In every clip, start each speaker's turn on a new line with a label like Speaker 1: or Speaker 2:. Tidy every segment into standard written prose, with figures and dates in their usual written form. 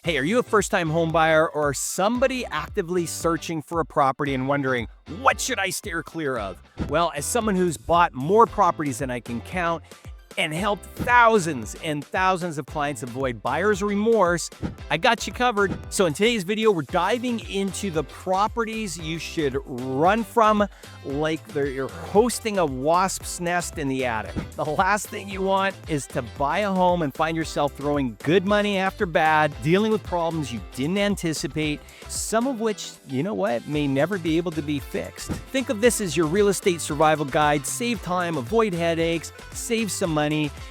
Speaker 1: Hey, are you a first-time home buyer or somebody actively searching for a property and wondering, what should I steer clear of? Well, as someone who's bought more properties than I can count and helped thousands and thousands of clients avoid buyer's remorse, I got you covered. So in today's video, we're diving into the properties you should run from like you're hosting a wasp's nest in the attic. The last thing you want is to buy a home and find yourself throwing good money after bad, dealing with problems you didn't anticipate, some of which, you know what, may never be able to be fixed. Think of this as your real estate survival guide. Save time, avoid headaches, save some money,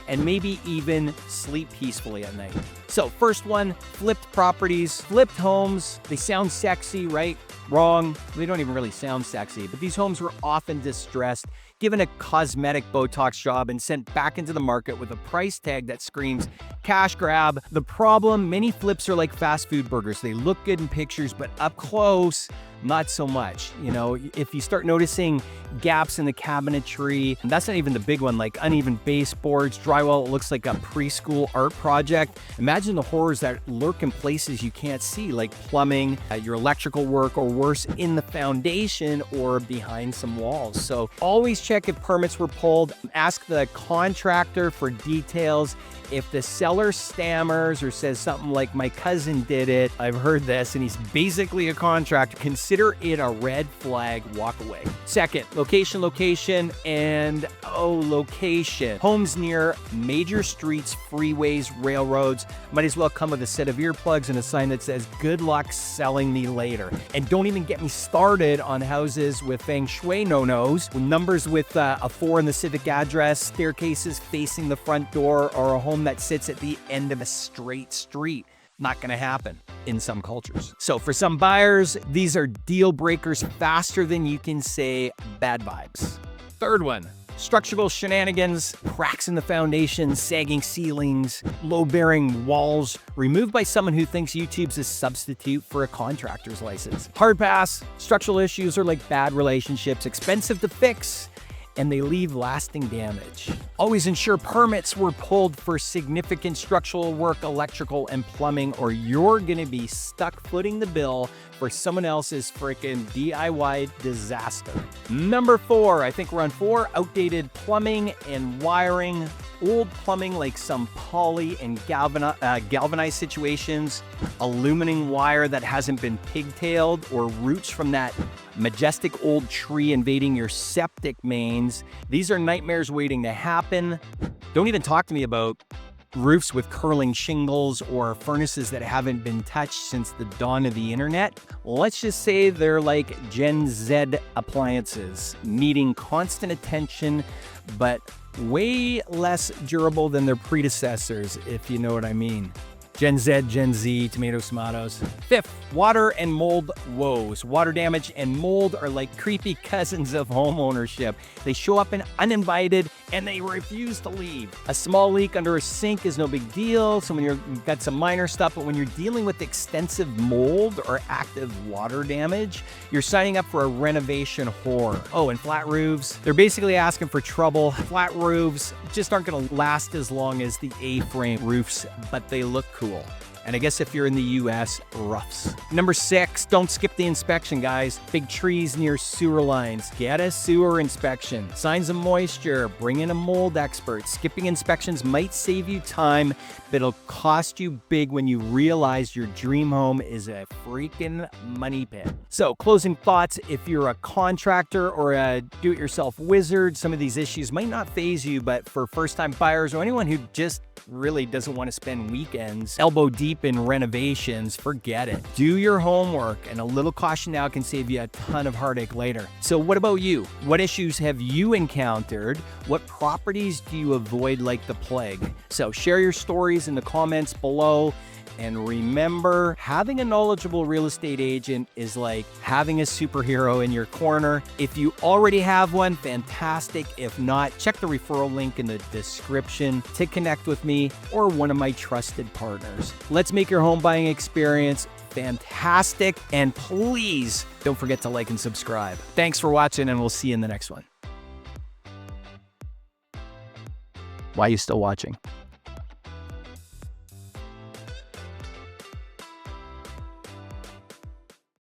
Speaker 1: and maybe even sleep peacefully at night. So first one, flipped properties. Flipped homes, they sound sexy, right? Wrong. They don't even really sound sexy, but these homes were often distressed, given a cosmetic Botox job, and sent back into the market with a price tag that screams cash grab. The problem, many flips are like fast food burgers. They look good in pictures, but up close, not so much. You know, if you start noticing gaps in the cabinetry, and that's not even the big one, like uneven baseboards, drywall, it looks like a preschool art project. Imagine the horrors that lurk in places you can't see, like plumbing, your electrical work, or worse, in the foundation or behind some walls. So always check if permits were pulled. Ask the contractor for details. If the seller stammers or says something like, my cousin did it, I've heard this, and he's basically a contractor, consider it a red flag, walk away. Second, location, and location. Homes near major streets, freeways, railroads might as well come with a set of earplugs and a sign that says, good luck selling me later. And don't even get me started on houses with feng shui no-nos, numbers with a 4 in the civic address, staircases facing the front door, or a home that sits at the end of a straight street. Not going to happen in some cultures. So for some buyers, these are deal breakers faster than you can say bad vibes. Third one, structural shenanigans, cracks in the foundation, sagging ceilings, low-bearing walls, removed by someone who thinks YouTube's a substitute for a contractor's license. Hard pass. Structural issues are like bad relationships, expensive to fix, and they leave lasting damage. Always ensure permits were pulled for significant structural work, electrical, and plumbing, or you're gonna be stuck footing the bill for someone else's freaking DIY disaster. Number 4, I think we're on 4, outdated plumbing and wiring. Old plumbing like some poly and galvanized situations, aluminum wire that hasn't been pigtailed, or roots from that majestic old tree invading your septic mains. These are nightmares waiting to happen. Don't even talk to me about roofs with curling shingles or furnaces that haven't been touched since the dawn of the internet. Let's just say they're like Gen Z appliances, needing constant attention, but way less durable than their predecessors, if you know what I mean. Gen Z, tomatoes. Fifth, water and mold woes. Water damage and mold are like creepy cousins of home ownership. They show up uninvited and they refuse to leave. A small leak under a sink is no big deal, so when you've got some minor stuff, but when you're dealing with extensive mold or active water damage, you're signing up for a renovation horror. Oh, and flat roofs. They're basically asking for trouble. Flat roofs just aren't gonna last as long as the A-frame roofs, but they look cool. And I guess if you're in the US, roughs. Number 6, don't skip the inspection, guys. Big trees near sewer lines. Get a sewer inspection. Signs of moisture. Bring in a mold expert. Skipping inspections might save you time, but it'll cost you big when you realize your dream home is a freaking money pit. So closing thoughts, if you're a contractor or a do-it-yourself wizard, some of these issues might not faze you, but for first-time buyers or anyone who just really doesn't want to spend weekends elbow deep in renovations, forget it. Do your homework, and a little caution now can save you a ton of heartache later. So what about you? What issues have you encountered? What properties do you avoid like the plague? So share your stories in the comments below. And remember, having a knowledgeable real estate agent is like having a superhero in your corner. If you already have one, fantastic. If not, check the referral link in the description to connect with me or one of my trusted partners. Let's make your home buying experience fantastic. And please don't forget to like and subscribe. Thanks for watching, and we'll see you in the next one. Why are you still watching?